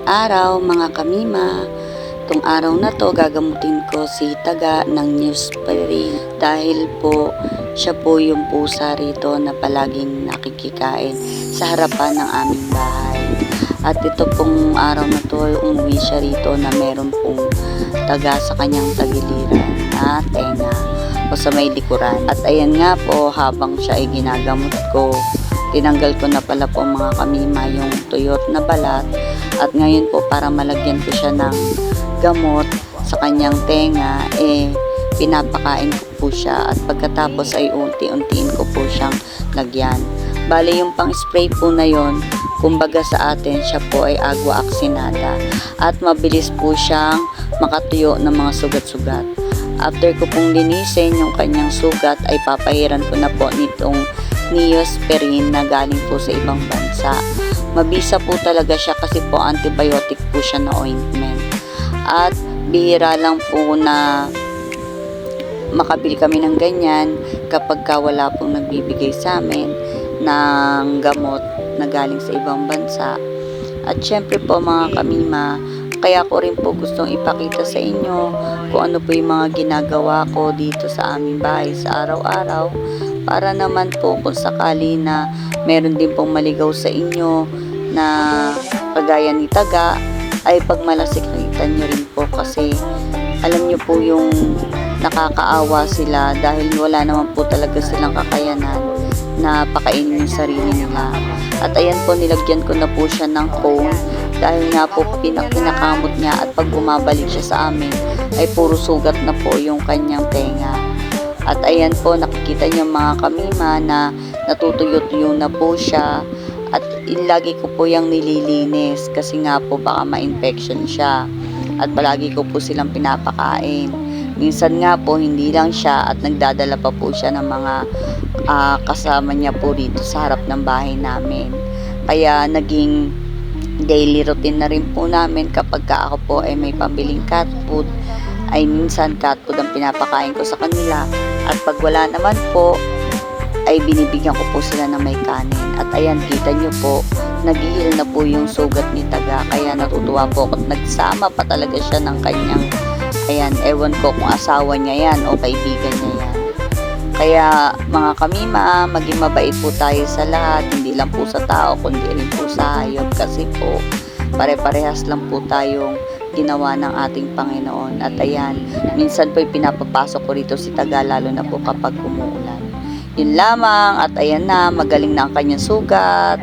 araw mga kamima. Itong araw na to gagamutin ko si Taga ng Neosporin dahil po siya po yung pusa rito na palaging nakikikain sa harapan ng aming bahay. At ito pong araw na to umuwi siya rito na meron pong taga sa kanyang tagiliran na tenga o sa may likuran. At ayan nga po, habang siya ay ginagamot ko, tinanggal ko na pala po mga kamima yung tuyot na balat. At ngayon po, para malagyan ko siya ng gamot sa kanyang tenga, pinapakain ko po siya. At pagkatapos ay unti-untiin ko po siyang lagyan. Bale yung pang-spray po na yon, kumbaga sa atin, siya po ay agua oxinada. At mabilis po siyang makatuyo ng mga sugat-sugat. After ko pong linisin yung kanyang sugat, ay papahiran ko na po nitong Neosporin na galing po sa ibang bansa. Mabisa po talaga siya kasi po antibiotic po siya na ointment. At bihira lang po na makabili kami ng ganyan kapag wala pong nagbibigay sa amin ng gamot na galing sa ibang bansa. At syempre po mga kamima, kaya ko rin po gustong ipakita sa inyo kung ano po yung mga ginagawa ko dito sa aming bahay sa araw-araw, para naman po kung sakali na meron din pong maligaw sa inyo na kagaya ni Taga, ay pagmalasikitan nyo rin po, kasi alam nyo po yung nakakaawa sila dahil wala naman po talaga silang kakayanan na pakainin yung sarili nila. At ayan po, nilagyan ko na po siya ng cone dahil nga po pinakamot niya, at pag bumabalik siya sa amin ay puro sugat na po yung kanyang tenga. At ayan po, nakikita niyo mga kamima na natutuyo-tuyo na po siya. At lagi ko po yung nililinis kasi nga po baka ma-infection siya. At palagi ko po silang pinapakain. Minsan nga po hindi lang siya, at nagdadala pa po siya ng mga kasama niya po dito sa harap ng bahay namin. Kaya naging daily routine na rin po namin kapag ako po ay may pambiling cat food, ay minsan cat food ang pinapakain ko sa kanila. At pag wala naman po, ay binibigyan ko po sila ng may kanin. At ayan, kita nyo po, nag-heal na po yung sugat ni Taga. Kaya natutuwa po ako at nagsama pa talaga siya ng kanyang, ayan, ewan ko kung asawa niya yan o kaibigan niya yan. Kaya mga kamima, maging mabait po tayo sa lahat, hindi lang po sa tao kundi rin po sa hayop, kasi po pare-parehas lang po tayong ginawa ng ating Panginoon. At ayan, minsan po pinapapasok ko rito si Taga, lalo na po kapag umuulan. Yun lamang, at ayan na, magaling na ang kanyang sugat.